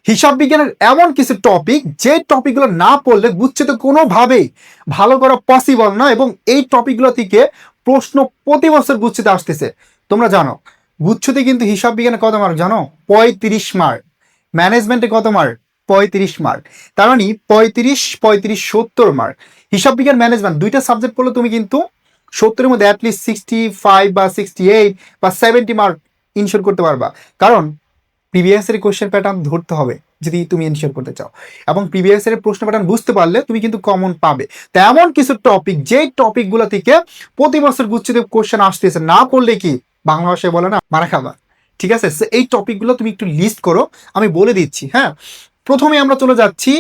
হিসাব বিজ্ঞানের এমন কিছু টপিক যে টপিকগুলো না পড়লে গুচ্ছতে কোনোভাবেই ভালো করা পসিবল না, এবং এই টপিকগুলো থেকে প্রশ্ন প্রতি বছর গুচ্ছতে আসতেছে। তোমরা জানো গুচ্ছতে কিন্তু হিসাব বিজ্ঞানে কত মার্ক জানো? 35 মার্ক। ম্যানেজমেন্টে কত মার্ক? 35 মার্ক। তার মানে 35, 35, 70 মার্ক। হিসাব বিজ্ঞান ম্যানেজমেন্ট দুইটা সাবজেক্ট পড়লে তুমি কিন্তু 70-এর মধ্যে অ্যাটলিস্ট 65 বা 68 বা 70 মার্ক ইনশোর করতে পারবা। কারণ প্রিভিয়াস এর কোশ্চেন প্যাটার্ন ধরতে হবে যদি তুমি এনশিওর করতে চাও, এবং প্রিভিয়াস এর প্রশ্ন প্যাটার্ন বুঝতে পারলে তুমি কিন্তু কমন পাবে। তো এমন কিছু টপিক যে টপিকগুলো থেকে প্রতি বছর গুচ্ছিত কোশ্চেন আসতেছে, না পড়লে কি বাংলা ভাষায় বলে না মারা খাবা। ঠিক আছে, এই টপিকগুলো তুমি একটু লিস্ট করো, আমি বলে দিচ্ছি। হ্যাঁ, প্রথমে আমরা চলে যাচ্ছি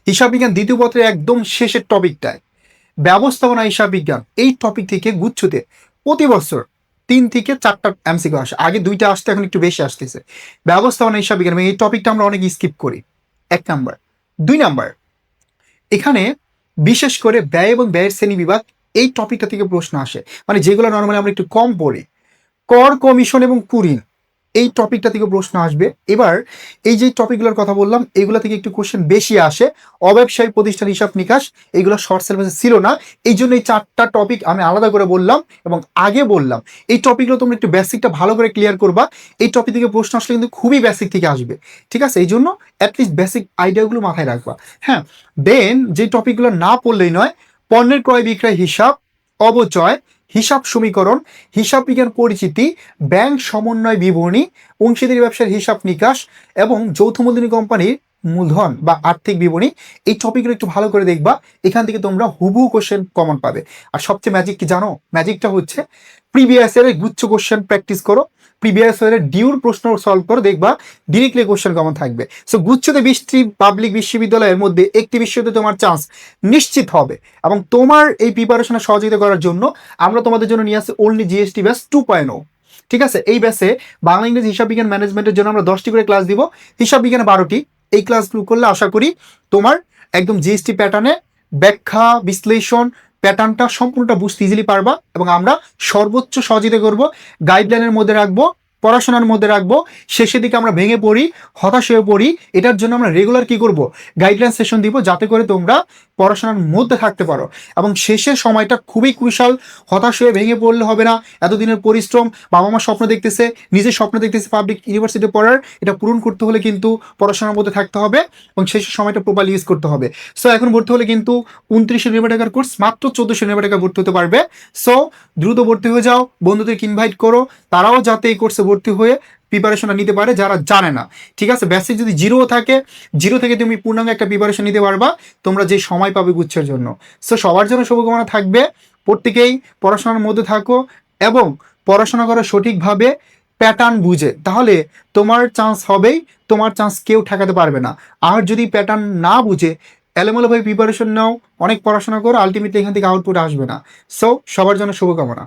হিসাব বিজ্ঞান দ্বিতীয় পত্রের একদম শেষের টপিকটায়, ব্যবস্থাপনা হিসাব বিজ্ঞান। এই টপিক থেকে গুচ্ছতে প্রতি বছর 3 থেকে 4টা এমসিকিউ আসে, আগে 2টা আসতে এখন একটু বেশি আসতেছে। ব্যবস্থাপনা হিসাব বিজ্ঞান এই টপিকটা আমরা অনেক স্কিপ করি, 1 নাম্বার। 2 নাম্বার, এখানে বিশেষ করে ব্যয় এবং ব্যয়ের শ্রেণী বিভাগ, এই টপিকটা থেকে প্রশ্ন আসে, মানে যেগুলো নর্মালি আমরা একটু কম পড়ি। কর কমিশন এবং কুরিন, এই টপিকটা থেকে প্রশ্ন আসবে। এবার এই যে টপিকগুলোর কথা বললাম এগুলো থেকে একটু কোশ্চেন বেশি আসে। অব্যবসায়ী প্রতিষ্ঠান হিসাব নিকাশ, এগুলো শর্ট সিলেবাসে ছিল না, এই জন্য এই 4টা টপিক আমি আলাদা করে বললাম এবং আগে বললাম। এই টপিকগুলো তোমরা একটু বেসিকটা ভালো করে ক্লিয়ার করবা, এই টপিক থেকে প্রশ্ন আসলে কিন্তু খুবই বেসিক থেকে আসবে। ঠিক আছে, এই জন্য অ্যাটলিস্ট বেসিক আইডিয়াগুলো মাথায় রাখবা। হ্যাঁ, দেন যে টপিকগুলো না পড়লেই নয়, পণ্যের ক্রয় বিক্রয় হিসাব, অবচয়, হিসাব সমীকরণ, হিসাব বিজ্ঞান পরিচিতি, ব্যাংক সমন্বয় বিবরণী, অংশীদারি ব্যবসার হিসাব নিকাশ এবং যৌথ মূলধনী কোম্পানির মূলধন বা আর্থিক বিবরণী, এই টপিকগুলো একটু ভালো করে দেখবা। এখান থেকে তোমরা হুবহু কোশ্চেন কমন পাবে। আর সবচেয়ে ম্যাজিক কি জানো? ম্যাজিকটা হচ্ছে প্রিভিয়াস ইয়ারের গুচ্ছ কোশ্চেন প্র্যাকটিস করো, প্রিভিয়াস ইয়ারের ডিউর প্রশ্ন সলভ করো, দেখবা ডিরেক্টলি কোশ্চেন কমন থাকবে। সো গুচ্ছতে 20টি পাবলিক বিশ্ববিদ্যালয়ের মধ্যে একটি বিশ্ববিদ্যালয়ে তোমার চান্স নিশ্চিত হবে। এবং তোমার এই প্রিপারেশনে সহযোগিতা করার জন্য আমরা তোমাদের জন্য নিয়ে আসছি অনলি জিএসটি ব্যাচ 2.0। ঠিক আছে, এই ব্যাচে বাংলা ইংরেজি হিসাব বিজ্ঞান ম্যানেজমেন্টের জন্য আমরা 10টি করে ক্লাস দিব, হিসাব বিজ্ঞানে 12টি। এই ক্লাসগুলো করলে আশা করি তোমার একদম জিএসটি প্যাটার্নে ব্যাখ্যা বিশ্লেষণ প্যাটার্নটা সম্পূর্ণটা বুঝতে ইজিলি পারবা, এবং আমরা সর্বোচ্চ সহযোগিতা করব, গাইডলাইনের মধ্যে রাখবো, পড়াশোনার মধ্যে রাখবো। শেষের দিকে আমরা ভেঙে পড়ি, হতাশ হয়ে পড়ি, এটার জন্য আমরা রেগুলার কি করব, গাইডলাইন সেশন দিব, যাতে করে তোমরা পড়াশোনার মধ্যে থাকতে পারো। এবং শেষের সময়টা খুবই ক্রুশাল, হতাশ হয়ে ভেঙে পড়লে হবে না। এতদিনের পরিশ্রম, বাবা মা স্বপ্ন দেখতেছে, নিজের স্বপ্ন দেখতেছে পাবলিক ইউনিভার্সিটি পড়ার, এটা পূরণ করতে হলে কিন্তু পড়াশোনার মধ্যে থাকতে হবে এবং শেষের সময়টা প্রপারলি ইউজ করতে হবে। সো এখন ভর্তি হলে কিন্তু 29,090 টাকার কোর্স মাত্র 14,090 টাকা ভর্তি হতে পারবে। সো দ্রুত ভর্তি হয়ে যাও, বন্ধুদেরকে ইনভাইট করো, তারাও যাতে এই কোর্সে ভর্তি হয়ে প্রিপারেশনটা নিতে পারে যারা জানে না। ঠিক আছে, বেসিক যদি জিরো থাকে, জিরো থেকে তুমি পূর্ণাঙ্গ একটা প্রিপারেশন নিতে পারবা তোমরা যে সময় পাবে গুচ্ছের জন্য। সো সবার জন্য শুভকামনা থাকবে, প্রত্যেকেই পড়াশোনার মধ্যে থাকো এবং পড়াশোনা করো সঠিকভাবে প্যাটার্ন বুঝে, তাহলে তোমার চান্স হবেই, তোমার চান্স কেউ ঠেকাতে পারবে না। আর যদি প্যাটার্ন না বুঝে এলোমেলোভাবে প্রিপারেশন নাও, অনেক পড়াশোনা করো, আলটিমেটলি এখান থেকে আউটপুট আসবে না। সো সবার জন্য শুভকামনা।